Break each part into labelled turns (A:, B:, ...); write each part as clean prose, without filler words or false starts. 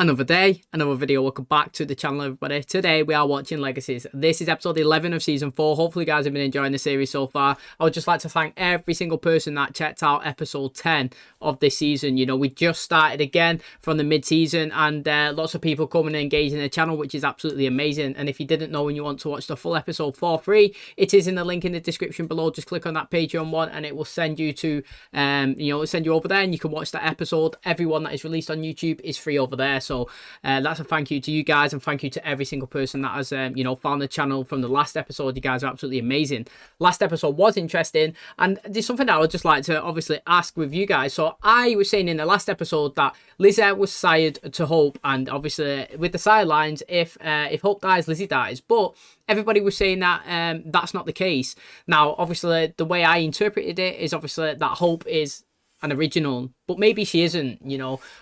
A: Another day, another video. Welcome back to the channel, everybody. Today we are watching Legacies. This is episode 11 of season 4. Hopefully you guys have been enjoying the series so far. I would just like to thank every single person that checked out episode 10 of this season. You know, we just started again from the mid-season, and lots of people coming and engaging the channel, which is absolutely amazing. And if you didn't know and you want to watch the full episode for free, it is in the link in the description below. Just click on that Patreon one and it will send you to send you over there, and you can watch that episode. Everyone that is released on YouTube is free over there. So that's a thank you to you guys, and thank you to every single person that has found the channel from the last episode. You guys are absolutely amazing. Last episode was interesting, and there's something that I would just like to obviously ask with you guys. So I was saying in the last episode that LIZZIE was sired to Hope, and obviously with the sidelines, if Hope dies, LIZZIE dies. But everybody was saying that that's not the case. Now, obviously, the way I interpreted it is obviously that Hope is an original, but maybe she isn't.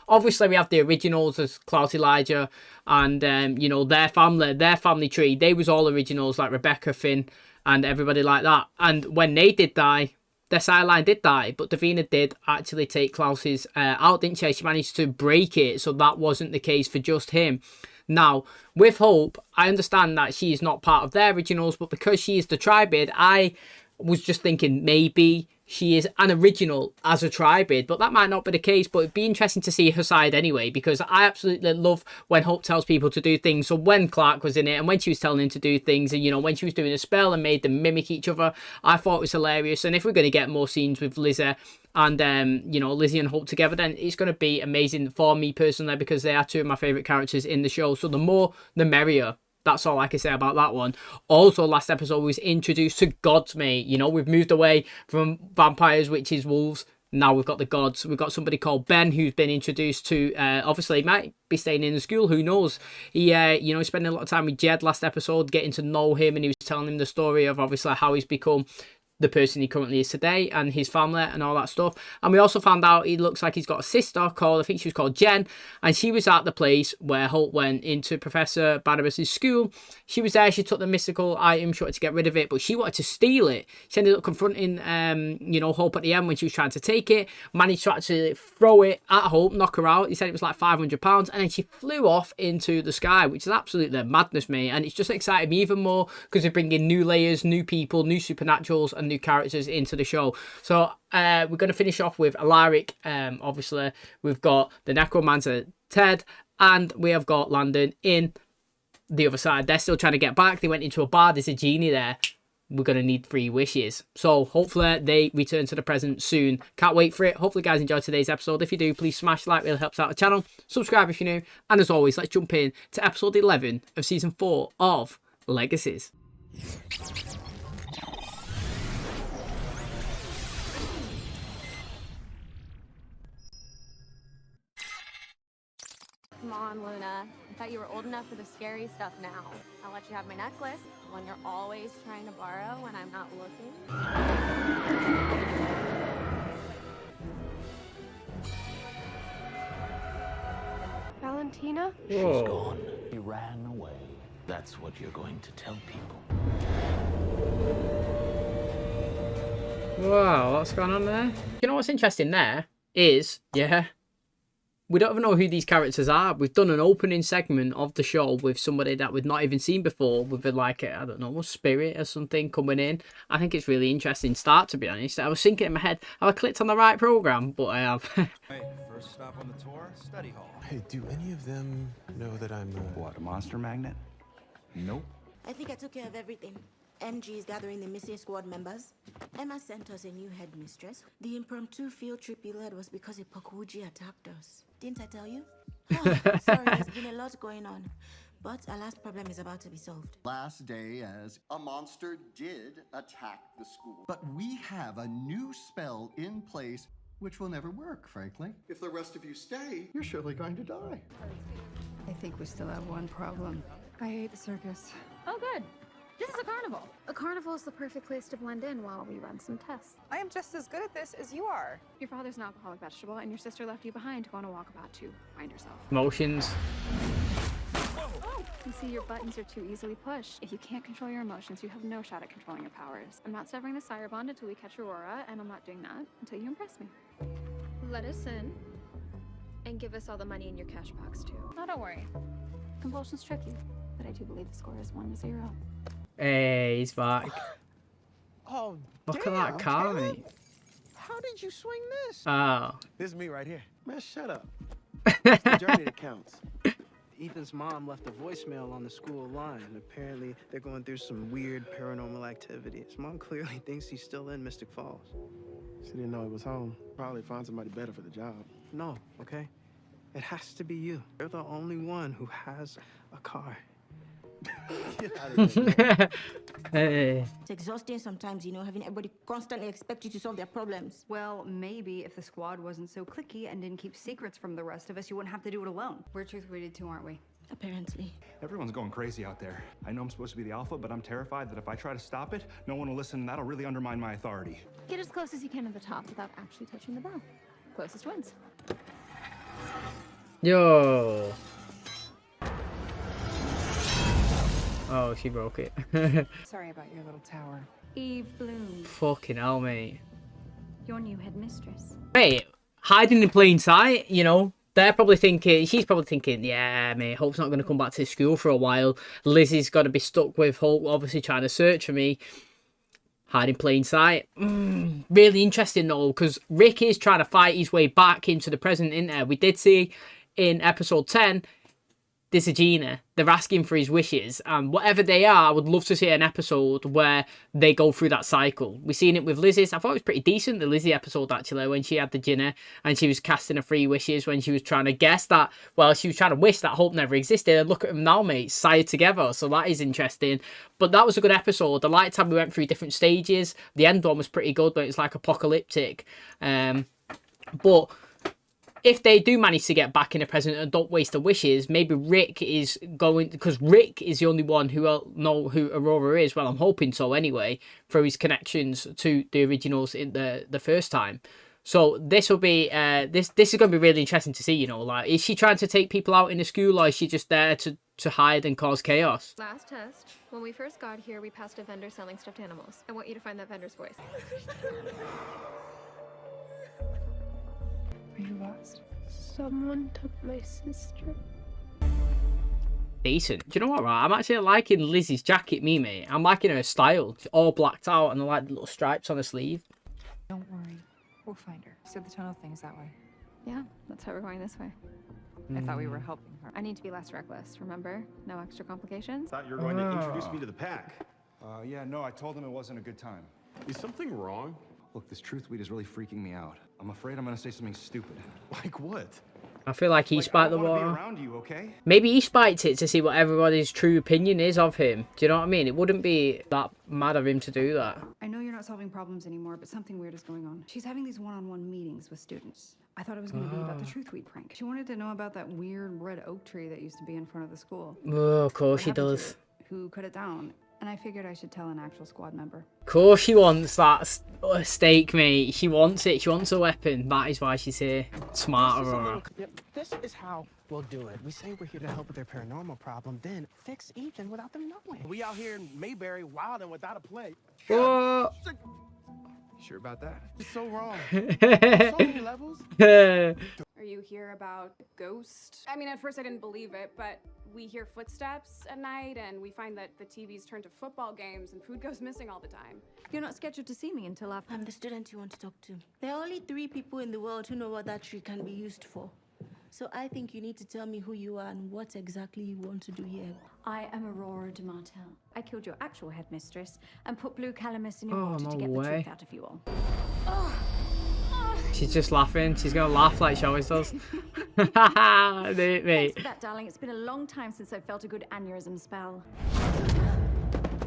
A: Obviously we have the originals as Klaus, Elijah, and their family tree. They was all originals, like Rebecca, Finn, and everybody like that. And when they did die, their sideline did die, but Davina did actually take Klaus's out, didn't she? She managed to break it, so that wasn't the case for just him. Now, with Hope, I understand that she is not part of their originals, but because she is the tribid, I was just thinking maybe she is an original as a tribid, but that might not be the case. But it'd be interesting to see her side anyway, because I absolutely love when Hope tells people to do things. So when Clark was in it, and when she was telling him to do things, and when she was doing a spell and made them mimic each other, I thought it was hilarious. And if we're going to get more scenes with LIZZIE and LIZZIE and Hope together, then it's going to be amazing for me personally, because they are two of my favorite characters in the show. So the more the merrier. That's all I can say about that one. Also, last episode we was introduced to gods, mate. We've moved away from vampires, witches, wolves. Now we've got the gods. We've got somebody called Ben who's been introduced to, obviously, might be staying in the school. Who knows? He, he's spending a lot of time with Jed last episode, getting to know him, and he was telling him the story of, obviously, how he's become the person he currently is today, and his family and all that stuff. And we also found out he looks like he's got a sister called, I think she was called Jen, and she was at the place where Hope went into Professor Barnabas's school. She was there, she took the mystical item, she wanted to get rid of it, but she wanted to steal it. She ended up confronting Hope at the end when she was trying to take it, managed to actually throw it at Hope, knock her out. He said it was like £500, and then she flew off into the sky, which is absolutely madness, mate. And it's just excited me even more, because we're bringing new layers, new people, new supernaturals, and new characters into the show. So we're going to finish off with Alaric. Obviously we've got the necromancer Ted, and we have got Landon in the other side. They're still trying to get back. They went into a bar, there's a genie there. We're going to need 3 wishes. So hopefully they return to the present soon. Can't wait for it. Hopefully you guys enjoyed today's episode. If you do, please smash the like, really helps out the channel. Subscribe if you're new, and as always, let's jump in to episode 11 of season 4 of Legacies.
B: Come on, Luna. I thought you were old enough for the scary stuff now. I'll let you have my necklace, the one you're always trying to borrow when I'm not looking. Valentina?
C: She's gone. She ran away. That's what you're going to tell people.
A: Wow, what's going on there? You know what's interesting there is, we don't even know who these characters are. We've done an opening segment of the show with somebody that we've not even seen before, with I don't know, a spirit or something coming in. I think it's really interesting start, to be honest. I was thinking in my head, have I clicked on the right program? But I have.
D: Hey, first stop on the tour, study hall.
E: Hey, do any of them know that I'm
D: What, a monster magnet? Nope.
F: I think I took care of everything. NG is gathering the missing squad members. Emma sent us a new headmistress. The impromptu field trip we led was because a Pakuji attacked us. Didn't I tell you? Oh, sorry, there's been a lot going on. But our last problem is about to be solved.
G: Last day as a monster did attack the school. But we have a new spell in place which will never work, frankly. If the rest of you stay, you're surely going to die.
H: I think we still have one problem.
B: I hate the circus. Oh, good. This is a carnival. A carnival is the perfect place to blend in while we run some tests.
H: I am just as good at this as you are.
B: Your father's an alcoholic vegetable, and your sister left you behind to go on a walkabout to find herself.
A: Emotions.
B: Oh, you see, your buttons are too easily pushed. If you can't control your emotions, you have no shot at controlling your powers. I'm not severing the sire bond until we catch Aurora, and I'm not doing that until you impress me. Let us in. And give us all the money in your cash box, too. Oh, don't worry. Compulsion's tricky, but I do believe the score is 1-0.
A: Hey, he's back.
E: Oh,
A: Look at that car,
E: Caleb.
A: mate.
E: How did you swing this?
A: Oh.
E: This is me right here. Man, shut up. It's the journey that counts.
I: Ethan's mom left a voicemail on the school line. Apparently, they're going through some weird paranormal activity. His mom clearly thinks he's still in Mystic Falls.
E: She didn't know he was home. Probably find somebody better for the job.
I: No, okay? It has to be you. You're the only one who has a car.
E: Get out of here, man.
A: Hey.
F: It's exhausting sometimes, you know, having everybody constantly expect you to solve their problems.
H: Well, maybe if the squad wasn't so cliquey and didn't keep secrets from the rest of us, you wouldn't have to do it alone. We're truth weighted too, aren't we?
F: Apparently.
D: Everyone's going crazy out there. I know I'm supposed to be the alpha, but I'm terrified that if I try to stop it, no one will listen, and that'll really undermine my authority.
B: Get as close as you can to the top without actually touching the bell. Closest wins.
A: Yo. Oh, she broke it.
H: Sorry about your little tower.
B: Eve Bloom,
A: Fucking hell, mate.
B: your new headmistress.
A: Mate, hiding in plain sight, you know. They're probably thinking, she's probably thinking, yeah, mate, Hope's not going to come back to school for a while. Lizzie's got to be stuck with Hope, obviously trying to search for me. Hide in plain sight. Really interesting, though, because Rick is trying to fight his way back into the present, isn't there? We did see in episode 10, there's a Gina. They're asking for his wishes, and whatever they are, I would love to see an episode where they go through that cycle. We've seen it with Lizzie's. I thought it was pretty decent, the Lizzie episode, actually, when she had the Gina and she was casting her 3 wishes when she was trying to guess that, well, she was trying to wish that Hope never existed, and look at them now, mate, sired together, so that is interesting. But that was a good episode. I liked how we went through different stages. The end one was pretty good, but it's like apocalyptic. But if they do manage to get back in the present and don't waste the wishes, maybe Rick is going, because Rick is the only one who will know who Aurora is. Well, I'm hoping so anyway, through his connections to the originals in the first time. So this will be this is going to be really interesting to see. You know, like, is she trying to take people out in the school, or is she just there to hide and cause chaos?
B: Last test. When we first got here, we passed a vendor selling stuffed animals. I want you to find that vendor's voice.
J: Are you lost? Someone took my sister.
A: Decent. Do you know what, right? I'm actually liking Lizzie's jacket, mate. I'm liking her style. She's all blacked out and I like the little stripes on her sleeve.
H: Don't worry. We'll find her. So the tunnel thing's that way.
B: Yeah, that's why we're going this way.
H: I thought we were helping her.
B: I need to be less reckless, remember? No extra complications.
D: Thought you were going to introduce me to the pack. Yeah, no, I told him it wasn't a good time.
E: Is something wrong?
D: Look, this truth weed is really freaking me out. I'm afraid I'm going to say something stupid.
E: Like what?
A: I feel like he spiked the
D: I don't wanna
A: water.
D: be around you, okay?
A: Maybe he spiked it to see what everybody's true opinion is of him. Do you know what I mean? It wouldn't be that mad of him to do that.
H: I know you're not solving problems anymore, but something weird is going on. She's having these one-on-one meetings with students. I thought it was going to be about the truth weed prank. She wanted to know about that weird red oak tree that used to be in front of the school.
A: Oh, of course
H: What
A: she
H: happened to
A: does.
H: it? Who cut it down? And I figured I should tell an actual squad member.
A: Of course she wants that steak, mate. She wants it. She wants a weapon. That is why she's here. Smart, Aurora.
I: Yep, this is how we'll do it. We say we're here to help with their paranormal problem, then fix Ethan without them knowing.
E: We out here in Mayberry wilding without a play.
A: What?
E: Sure about that? It's so wrong. So many levels.
K: Are you here about a ghost? I mean, at first I didn't believe it, but we hear footsteps at night and we find that the TVs turn to football games and food goes missing all the time.
H: You're not scheduled to see me until after.
F: I'm the student you want to talk to. There are only 3 people in the world who know what that tree can be used for. So I think you need to tell me who you are and what exactly you want to do here.
J: I am Aurora de Martel. I killed your actual headmistress and put blue calamus in your
A: Oh,
J: water
A: no
J: to get
A: way.
J: the truth out of you all.
A: She's just laughing. She's going to laugh like she always does. Do it, mate.
J: Thanks for that, darling. It's been a long time since I felt a good aneurysm spell.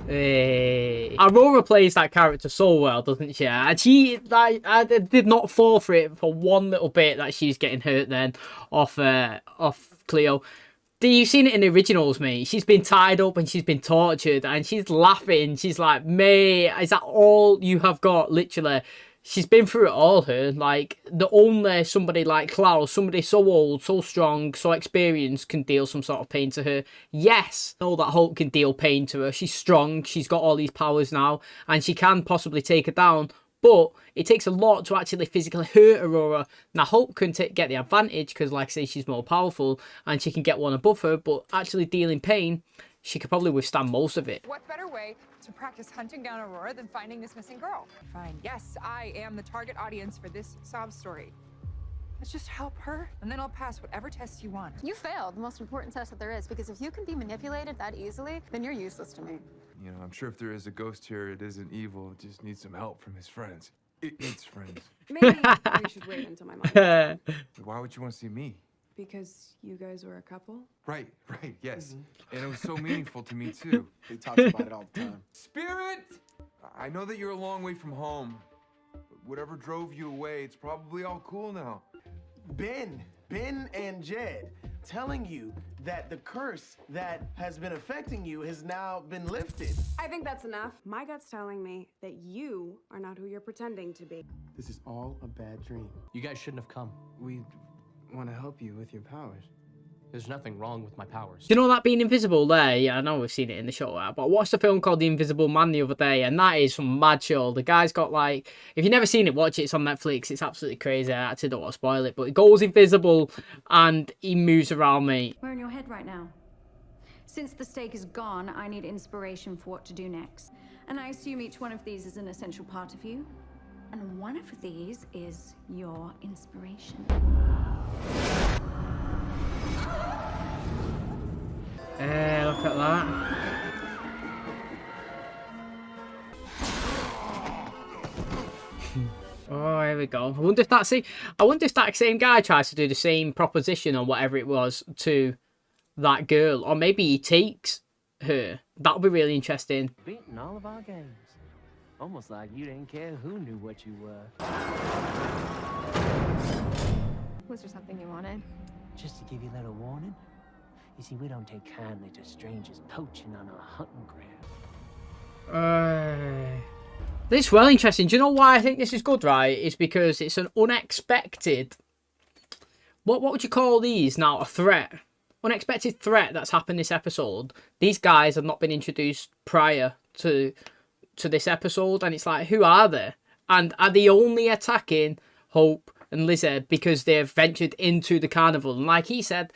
A: Hey. Aurora plays that character so well, doesn't she? And she, like, I did not fall for it for one little bit that she's getting hurt then off Cleo. You've seen it in the originals, mate. She's been tied up and she's been tortured and she's laughing. She's like, mate, is that all you have got? Literally. She's been through it all, her. Like, the only somebody like Klaus, somebody so old, so strong, so experienced, can deal some sort of pain to her. Yes, I know that Hope can deal pain to her. She's strong, she's got all these powers now, and she can possibly take her down. But it takes a lot to actually physically hurt Aurora. Now, Hope can get the advantage because, like I say, she's more powerful and she can get one above her. But actually dealing pain, she could probably withstand most of it.
L: What better way to practice hunting down Aurora than finding this missing girl? Fine. Yes, I am the target audience for this sob story. Let's just help her, and then I'll pass whatever tests you want.
B: You failed the most important test that there is, because if you can be manipulated that easily, then you're useless to me.
E: You know, I'm sure if there is a ghost here, it isn't evil. It just needs some help from his friends. It needs friends.
K: Maybe we should wait until my mom.
E: Why would you want to see me?
K: Because you guys were a couple?
E: Right, yes. And it was so meaningful to me, too.
M: He talks about it all the time.
E: Spirit! I know that you're a long way from home, but whatever drove you away, it's probably all cool now.
M: Ben and Jed telling you that the curse that has been affecting you has now been lifted.
K: I think that's enough. My gut's telling me that you are not who you're pretending to be.
M: This is all a bad dream.
N: You guys shouldn't have come.
I: We want to help you with your powers.
N: There's nothing wrong with my powers.
A: Do you know that being invisible there? Yeah, I know we've seen it in the show, but I watched a film called The Invisible Man the other day, and that is some mad show. The guy's got, like, if you've never seen it, watch it. It's on Netflix. It's absolutely crazy. I actually don't want to spoil it, but he goes invisible and he moves around, mate.
J: We're in your head right now. Since the stake is gone, I need inspiration for what to do next. And I assume each one of these is an essential part of you. And one of these is your inspiration.
A: Look at that. Oh, here we go. I wonder if that same guy tries to do the same proposition or whatever it was to that girl, or maybe he takes her. That'll be really interesting.
O: Beating all of our games. Almost like you didn't care who knew what you were.
B: Was there something you wanted?
O: Just to give you a little warning. You see, we don't take kindly to strangers poaching on our hunting ground.
A: This is well interesting. Do you know why I think this is good, right? It's because it's an unexpected... What would you call these now? A threat. Unexpected threat that's happened this episode. These guys have not been introduced prior to this episode. And it's like, who are they? And are they only attacking Hope and LIZZIE because they've ventured into the carnival? And like he said...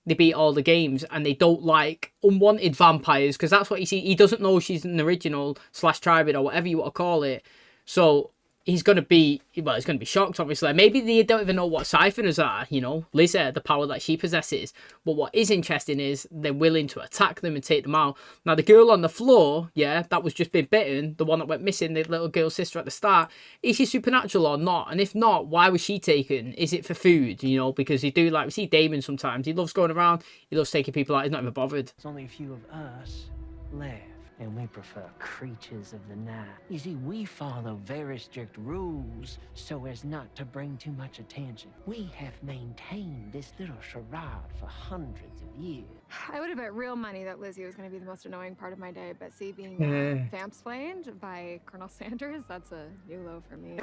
A: They beat all the games and they don't like unwanted vampires because that's what he doesn't know she's an original / tribid or whatever you want to call it. So he's going to be, well, he's going to be shocked, obviously. Maybe they don't even know what siphoners are, you know, LIZZIE, the power that she possesses. But what is interesting is they're willing to attack them and take them out. Now, the girl on the floor, yeah, that was just been bitten, the one that went missing, the little girl's sister at the start, is she supernatural or not? And if not, why was she taken? Is it for food, you know? Because you do, like, we see Damon sometimes. He loves going around. He loves taking people out. He's not even bothered.
O: There's only a few of us left. And we prefer creatures of the night. You see, we follow very strict rules so as not to bring too much attention. We have maintained this little charade for hundreds of years.
B: I would have bet real money that LIZZIE was going to be the most annoying part of my day, but see, being vamp-splained by Colonel Sanders, that's a new low for me.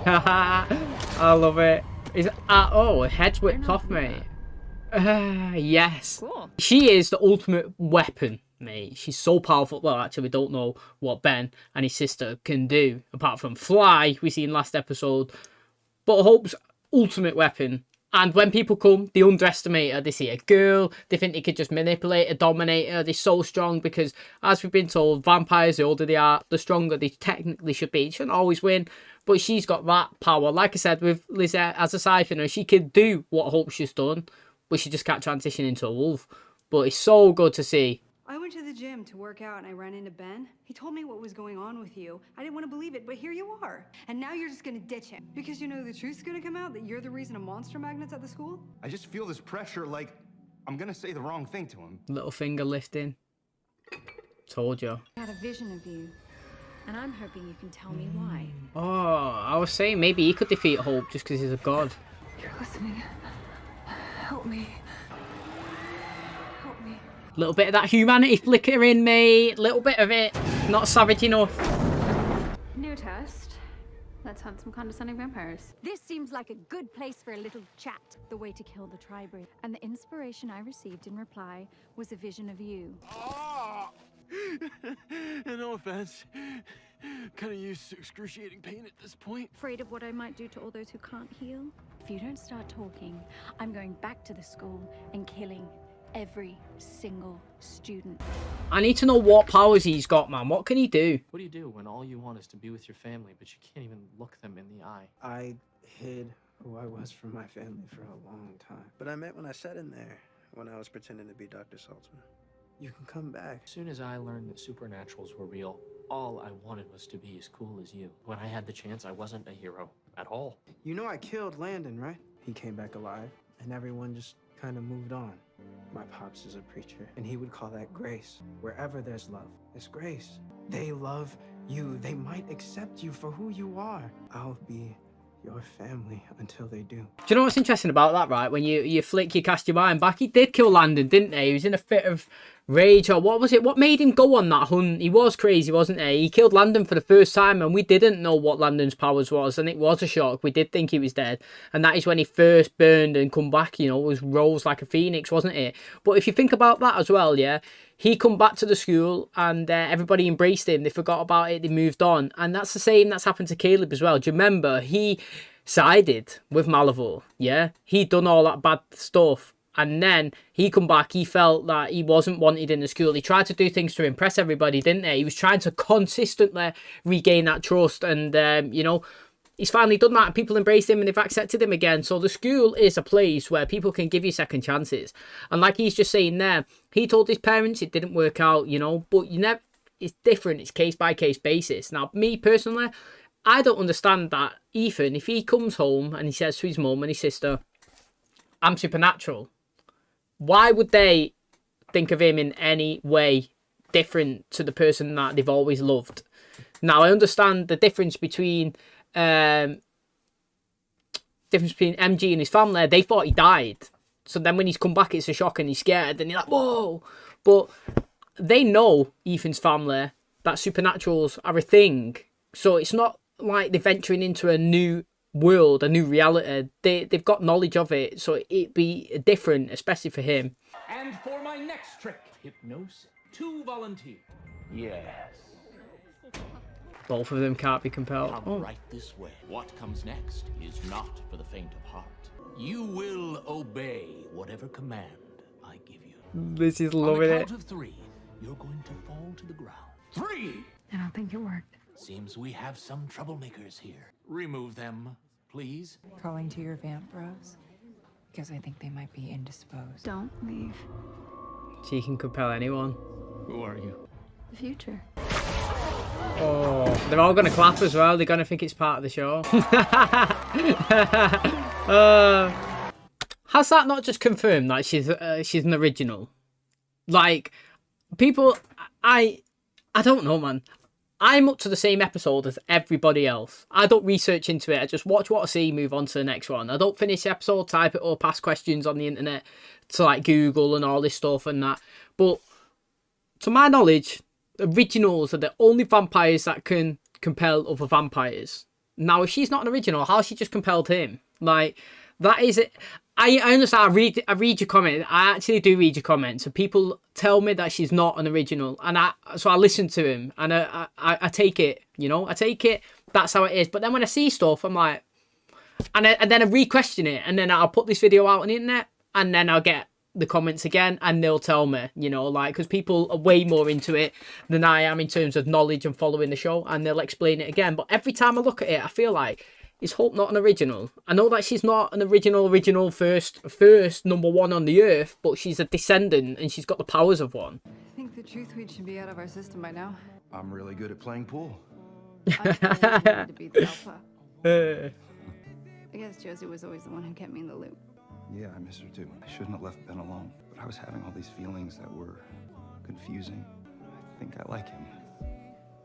A: I love it. Oh, head's whipped off, mate. Yes.
B: Cool.
A: She is the ultimate weapon, mate. She's so powerful. Well, actually, we don't know what Ben and his sister can do, apart from fly, we see in last episode. But Hope's ultimate weapon. And when people come, they underestimate her. They see a girl, they think they could just manipulate her, dominate her. They're so strong because, as we've been told, vampires, the older they are, the stronger they technically should be. She shouldn't always win, but she's got that power. Like I said, with LIZZIE as a siphoner, she could do what Hope she's done, but she just can't transition into a wolf. But it's so good to see.
H: I went to the gym to work out and I ran into Ben. He told me what was going on with you. I didn't want to believe it, but here you are. And now you're just gonna ditch him. Because you know the truth's gonna come out that you're the reason a monster magnet's at the school?
D: I just feel this pressure like I'm gonna say the wrong thing to him.
A: Little finger lifting. Told you.
J: I had a vision of you. And I'm hoping you can tell me why.
A: Oh, I was saying maybe he could defeat Hope just because he's a god.
B: You're listening. Help me. Help me.
A: Little bit of that humanity flickering, mate. Little bit of it. Not savage enough.
B: New test. Let's hunt some condescending vampires.
J: This seems like a good place for a little chat. The way to kill the tribrid. And the inspiration I received in reply was a vision of you.
I: No offense. Kind of used to excruciating pain at this point.
J: Afraid of what I might do to all those who can't heal? If you don't start talking, I'm going back to the school and killing every single student.
A: I need to know what powers he's got, man. What can he do?
N: What do you do when all you want is to be with your family, but you can't even look them in the eye?
I: I hid who I was from my family for a long time. But I meant when I sat in there, when I was pretending to be Dr. Saltzman. You can come back.
N: As soon as I learned that supernaturals were real, all I wanted was to be as cool as you. When I had the chance, I wasn't a hero at all.
I: You know I killed Landon, right? He came back alive, and everyone just kind of moved on. My pops is a preacher, and he would call that grace. Wherever there's love, there's grace. They love you. They might accept you for who you are. I'll be your family until they do.
A: Do you know what's interesting about that, right? When you cast your mind back, he did kill Landon, didn't he? He was in a fit of rage, or what was it? What made him go on that hunt? He was crazy, wasn't he? He killed Landon for the first time, and we didn't know what Landon's powers was, and it was a shock. We did think he was dead, and that is when he first burned and come back, you know, was rose like a phoenix, wasn't it? But if you think about that as well, yeah, he come back to the school, and everybody embraced him. They forgot about it, they moved on, and that's the same that's happened to Caleb as well. Do you remember? He sided with Malivore, yeah? He done all that bad stuff, and then he come back, he felt that he wasn't wanted in the school. He tried to do things to impress everybody, didn't he? He was trying to consistently regain that trust, and you know, he's finally done that, and people embraced him and they've accepted him again. So the school is a place where people can give you second chances, and like he's just saying there, he told his parents it didn't work out, you know, but you never, it's different, it's case by case basis. Now me personally, I don't understand that Ethan, if he comes home and he says to his mum and his sister, I'm supernatural, why would they think of him in any way different to the person that they've always loved? Now, I understand the difference between MG and his family. They thought he died. So then when he's come back, it's a shock and he's scared. And you're like, whoa. But they know, Ethan's family, that supernaturals are a thing. So it's not like they're venturing into a new world, a new reality. They've got knowledge of it, so it'd be different, especially for him.
C: And for my next trick, hypnosis, 2 volunteers. Yes.
A: Both of them can't be compelled.
C: Come right this way. What comes next is not for the faint of heart. You will obey whatever command I give you.
A: This is loving it.
C: On the count of 3, you're going to fall to the ground. 3!
H: I don't think it worked.
C: Seems we have some troublemakers here. Remove them, please.
L: Calling to your vamp bros? Because I think they might be indisposed.
B: Don't leave.
A: She can compel anyone.
C: Who are you?
B: The future.
A: Oh, they're all going to clap as well. They're going to think it's part of the show. Has that not just confirmed that she's an original? Like, people, I don't know, man. I'm up to the same episode as everybody else. I don't research into it. I just watch what I see, move on to the next one. I don't finish the episode, type it up, ask questions on the internet to like Google and all this stuff and that. But to my knowledge, originals are the only vampires that can compel other vampires. Now, if she's not an original, how has she just compelled him? Like, that is it. I understand. I read your comment. I actually do read your comments. And people tell me that she's not an original, and so I listen to him, and I take it. You know, I take it. That's how it is. But then when I see stuff, I'm like, and then I re-question it, and then I'll put this video out on the internet, and then I'll get the comments again, and they'll tell me, you know, like, because people are way more into it than I am in terms of knowledge and following the show, and they'll explain it again. But every time I look at it, I feel like, is Hope not an original? I know that she's not an original first number 1 on the earth, but she's a descendant and she's got the powers of one.
H: I think the truth weed should be out of our system by now.
D: I'm really good at playing pool.
H: I to be the alpha. I guess Josie was always the one who kept me in the loop.
D: Yeah, I miss her too. I shouldn't have left Ben alone. But I was having all these feelings that were confusing. I think I like him.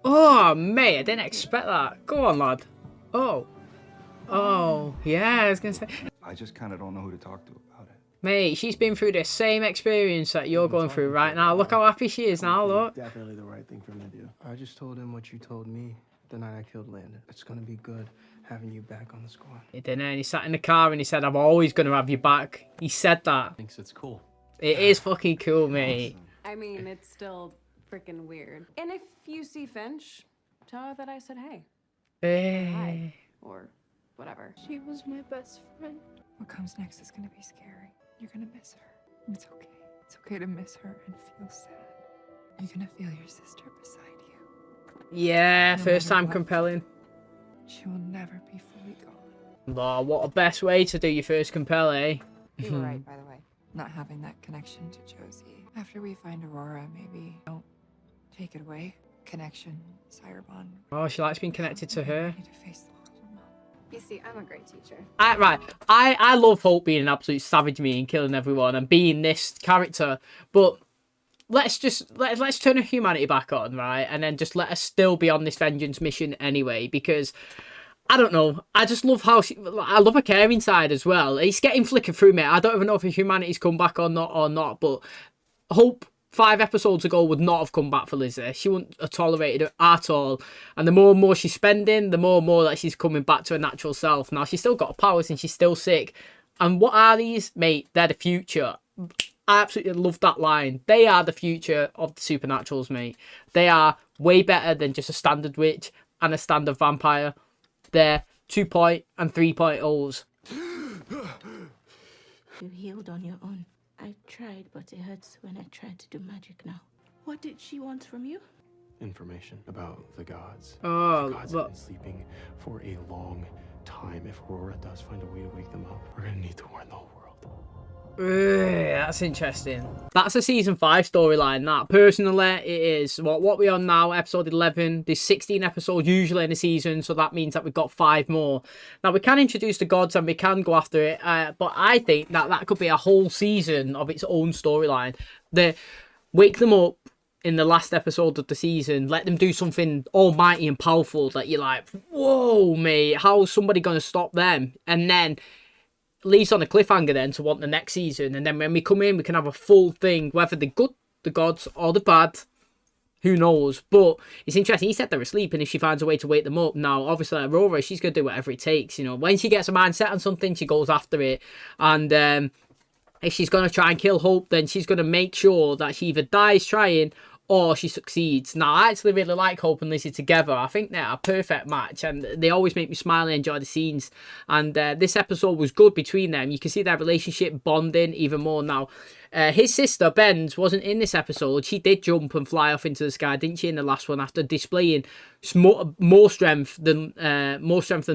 A: Oh, mate, I didn't expect that. Go on, lad. Oh, yeah, I was going to say.
D: I just kind of don't know who to talk to about it.
A: Mate, she's been through the same experience that you're going through right now. Look how happy she is now, look.
I: Definitely the right thing for him to do. I just told him what you told me the night I killed Landon. It's going to be good having you back on the squad.
A: He didn't, and he sat in the car and he said, I'm always going to have you back. He said that.
N: Thinks it's cool.
A: It is fucking cool, mate.
K: I mean, it's still freaking weird. And if you see Finch, tell her that I said hey.
A: Hey.
K: Or whatever.
B: She was my best friend.
L: What comes next is gonna be scary. You're gonna miss her. It's okay. It's okay to miss her and feel sad. You're gonna feel your sister beside you.
A: Yeah,
L: No
A: first
L: matter
A: time
L: what,
A: compelling.
L: She will never be fully gone.
A: Oh, what a best way to do your first compel, eh?
L: You were right, by the way. Not having that connection to Josie. After we find Aurora, maybe don't take it away. Connection, sire bond.
A: Oh, she likes being connected to her.
B: You see, I'm a great teacher.
A: I love Hope being an absolute savage me and killing everyone and being this character, but let's turn her humanity back on, right? And then just let her still be on this vengeance mission anyway, because I don't know, I just love how I love her caring side as well. It's getting flickered through me. I don't even know if her humanity's come back or not, but Hope 5 episodes ago would not have come back for Lizzie. She wouldn't have tolerated it at all. And the more and more she's spending, the more and more that she's coming back to her natural self. Now, she's still got her powers and she's still sick. And what are these? Mate, they're the future. I absolutely love that line. They are the future of the supernaturals, mate. They are way better than just a standard witch and a standard vampire. They're 2.0 and 3.0s.
F: You healed on your own. I tried, but it hurts when I tried to do magic now. What did she want from you?
P: Information about the gods.
A: Oh,
P: the gods have been sleeping for a long time. If Aurora does find a way to wake them up, we're gonna need to warn the whole world.
A: That's interesting. That's a season 5 storyline. That personally, it is. What we're on now, episode 11. There's 16 episodes usually in a season, so that means that we've got 5 more. Now we can introduce the gods and we can go after it, but I think that could be a whole season of its own storyline. They wake them up in the last episode of the season, let them do something almighty and powerful that you're like, whoa, mate, how's somebody gonna stop them? And then leaves on a cliffhanger then to want the next season, and then when we come in we can have a full thing, whether the good, the gods, or the bad, who knows. But it's interesting, he said they're asleep and if she finds a way to wake them up, now obviously Aurora, she's going to do whatever it takes, you know, when she gets a mindset on something she goes after it. And if she's going to try and kill Hope, then she's going to make sure that she either dies trying or she succeeds. Now, I actually really like Hope and Lizzie together. I think they're a perfect match, and they always make me smile and enjoy the scenes. And this episode was good between them. You can see their relationship bonding even more now. His sister, Benz, wasn't in this episode. She did jump and fly off into the sky, didn't she, in the last one? After displaying more strength than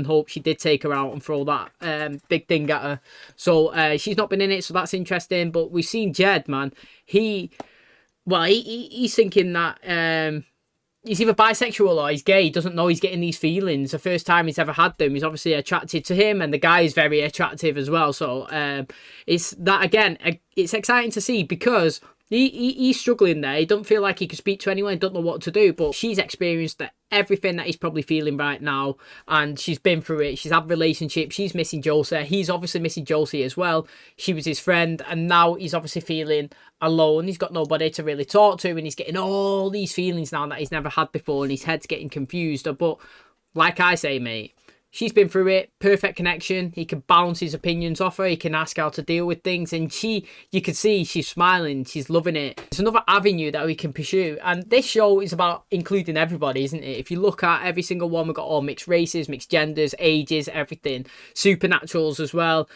A: Hope, she did take her out and throw that big thing at her. So she's not been in it, so that's interesting. But we've seen Jed, man. He's thinking that he's either bisexual or he's gay. He doesn't know he's getting these feelings. The first time he's ever had them, he's obviously attracted to him, and the guy is very attractive as well. So it's that again. It's exciting to see because he's struggling there. He doesn't feel like he can speak to anyone. He doesn't know what to do. But she's experienced everything that he's probably feeling right now, and she's been through it. She's had relationships. She's missing Josie. He's obviously missing Josie as well. She was his friend, and now he's obviously feeling alone. He's got nobody to really talk to, and he's getting all these feelings now that he's never had before, and his head's getting confused. But like I say, mate, she's been through it. Perfect connection. He can bounce his opinions off her. He can ask how to deal with things. And you can see she's smiling. She's loving it. It's another avenue that we can pursue. And this show is about including everybody, isn't it? If you look at every single one, we've got all mixed races, mixed genders, ages, everything. Supernaturals as well.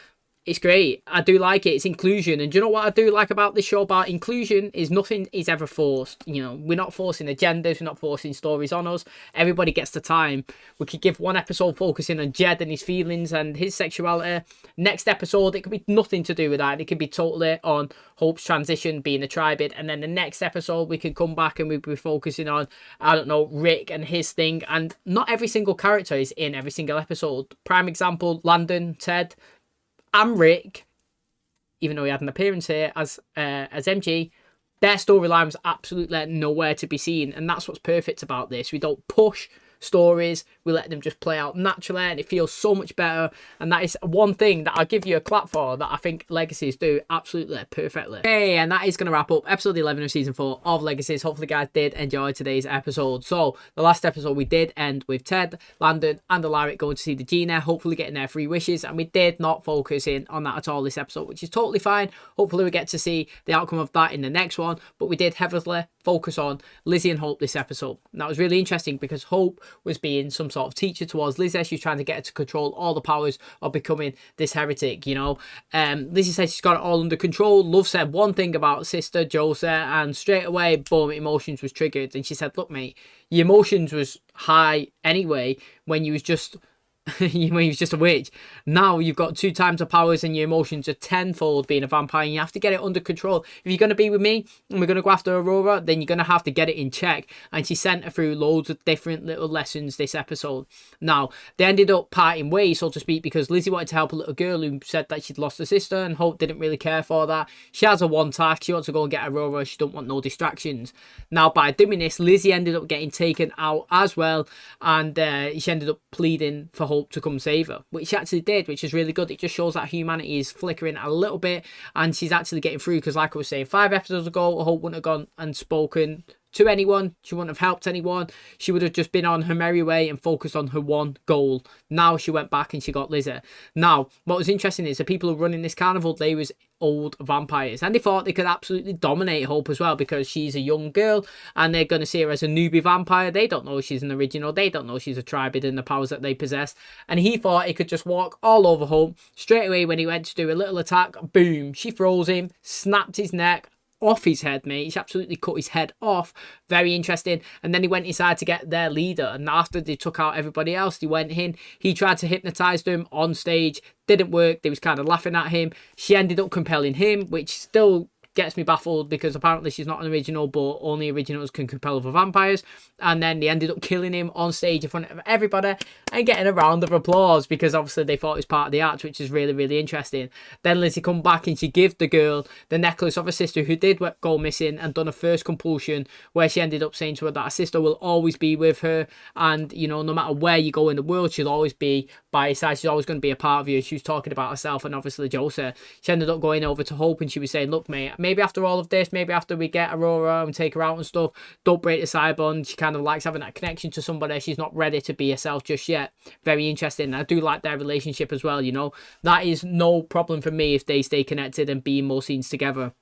A: It's great. I do like it. It's inclusion. And do you know what I do like about this show about inclusion is nothing is ever forced. You know, we're not forcing agendas. We're not forcing stories on us. Everybody gets the time. We could give one episode focusing on Jed and his feelings and his sexuality. Next episode, it could be nothing to do with that. It could be totally on Hope's transition, being a tribid. And then the next episode, we could come back and we'd be focusing on, I don't know, Rick and his thing. And not every single character is in every single episode. Prime example, Landon, Ted, and Rick, even though he had an appearance here as MG, their storyline was absolutely nowhere to be seen, and that's what's perfect about this. We don't push stories, we let them just play out naturally, and it feels so much better. And that is one thing that I'll give you a clap for, that I think Legacies do absolutely perfectly. Okay, and that is going to wrap up episode 11 of season 4 of Legacies. Hopefully guys did enjoy today's episode. So the last episode we did end with Ted, Landon and Alaric going to see the Gina, hopefully getting their 3 wishes, and we did not focus in on that at all this episode, which is totally fine. Hopefully we get to see the outcome of that in the next one, but we did heavily focus on Lizzie and Hope this episode. And that was really interesting because Hope was being some sort of teacher towards Lizzie. She was trying to get her to control all the powers of becoming this heretic, you know. Lizzie said she's got it all under control. Love said one thing about sister, Joe said, and straight away, boom, emotions was triggered. And she said, look, mate, your emotions was high anyway when you was just when he was just a witch. Now you've got 2 times the powers and your emotions are tenfold being a vampire, and you have to get it under control. If you're going to be with me and we're going to go after Aurora, then you're going to have to get it in check. And she sent her through loads of different little lessons this episode. Now, they ended up parting ways, so to speak, because Lizzie wanted to help a little girl who said that she'd lost her sister, and Hope didn't really care for that. She has a one task. She wants to go and get Aurora. She don't want no distractions. Now, by doing this, Lizzie ended up getting taken out as well, and she ended up pleading for Hope to come save her, which she actually did, which is really good. It just shows that humanity is flickering a little bit, and she's actually getting through, because like I was saying 5 episodes ago, Hope wouldn't have gone and spoken to anyone. She wouldn't have helped anyone. She would have just been on her merry way and focused on her one goal. Now she went back and she got Lizzzie. Now, what was interesting is the people who were running this carnival, they was old vampires, and they thought they could absolutely dominate Hope as well, because she's a young girl and they're going to see her as a newbie vampire. They don't know she's an original. They don't know she's a tribid and the powers that they possess. And he thought he could just walk all over Hope. Straight away when he went to do a little attack, boom, she froze him, snapped his neck off his head, mate. She absolutely cut his head off. Very interesting. And then he went inside to get their leader, and after they took out everybody else, he went in. He tried to hypnotize them on stage. Didn't work. They was kind of laughing at him. She ended up compelling him, which still gets me baffled, because apparently she's not an original, but only originals can compel other vampires. And then they ended up killing him on stage in front of everybody and getting a round of applause, because obviously they thought it was part of the act, which is really, really interesting. Then Lizzie come back and she gave the girl the necklace of her sister, who did go missing and done a first compulsion, where she ended up saying to her that her sister will always be with her, and you know, no matter where you go in the world, she'll always be by your side. She's always going to be a part of you. She was talking about herself, and obviously Joseph. She ended up going over to Hope and she was saying, look, mate, maybe after all of this, maybe after we get Aurora and take her out and stuff, don't break the side bond. She kind of likes having that connection to somebody. She's not ready to be herself just yet. Very interesting. I do like their relationship as well, you know. That is no problem for me if they stay connected and be in more scenes together.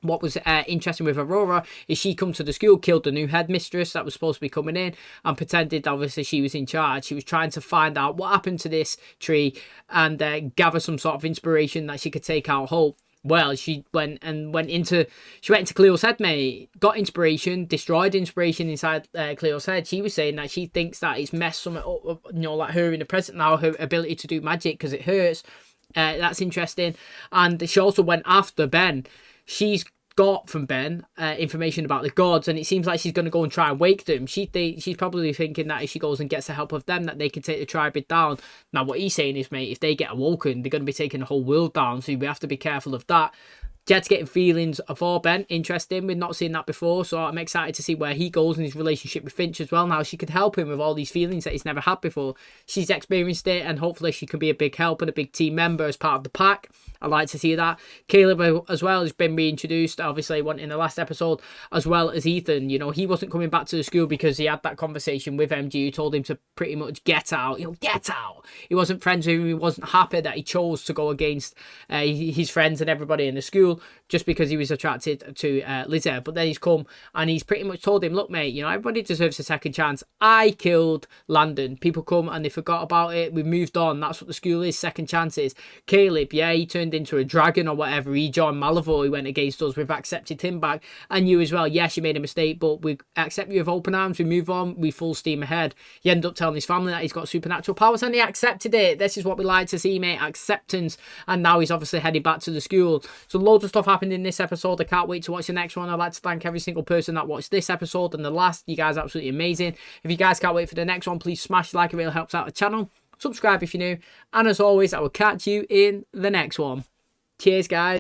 A: What was interesting with Aurora is she come to the school, killed the new headmistress that was supposed to be coming in, and pretended obviously she was in charge. She was trying to find out what happened to this tree and gather some sort of inspiration that she could take out Hope. Well, she went into Cleo's head, mate. Got inspiration, destroyed inspiration inside Cleo's head. She was saying that she thinks that it's messed something up, you know, like her in the present now, her ability to do magic, because it hurts. That's interesting. And she also went after Ben. She's got from Ben information about the gods, and it seems like she's going to go and try and wake them. She's probably thinking that if she goes and gets the help of them, that they can take the tribe down. Now what he's saying is, mate, if they get awoken, they're going to be taking the whole world down, so we have to be careful of that. Jed's getting feelings for Ben. Interesting. We've not seen that before, so I'm excited to see where he goes in his relationship with Finch as well. Now she could help him with all these feelings that he's never had before. She's experienced it, and hopefully she can be a big help and a big team member as part of the pack. I like to see that. Caleb as well has been reintroduced, obviously went in the last episode, as well as Ethan. You know, he wasn't coming back to the school because he had that conversation with MG, who told him to pretty much get out. You know, get out. He wasn't friends with him. He wasn't happy that he chose to go against his friends and everybody in the school just because he was attracted to Lizzie. But then he's come and he's pretty much told him, look, mate, you know, everybody deserves a second chance. I killed Landon. People come and they forgot about it. We moved on. That's what the school is, second chances. Caleb, yeah, he turned into a dragon or whatever. He joined Malavoy, went against us. We've accepted him back. And you as well. Yes, you made a mistake, but we accept you with open arms. We move on. We full steam ahead. He ended up telling his family that he's got supernatural powers, and he accepted it. This is what we like to see, mate. Acceptance. And now he's obviously heading back to the school. So loads of stuff happened in this episode. I can't wait to watch the next one. I'd like to thank every single person that watched this episode and the last. You guys are absolutely amazing. If you guys can't wait for the next one, please smash the like. It really helps out the channel. Subscribe if you're new. And as always, I will catch you in the next one. Cheers, guys.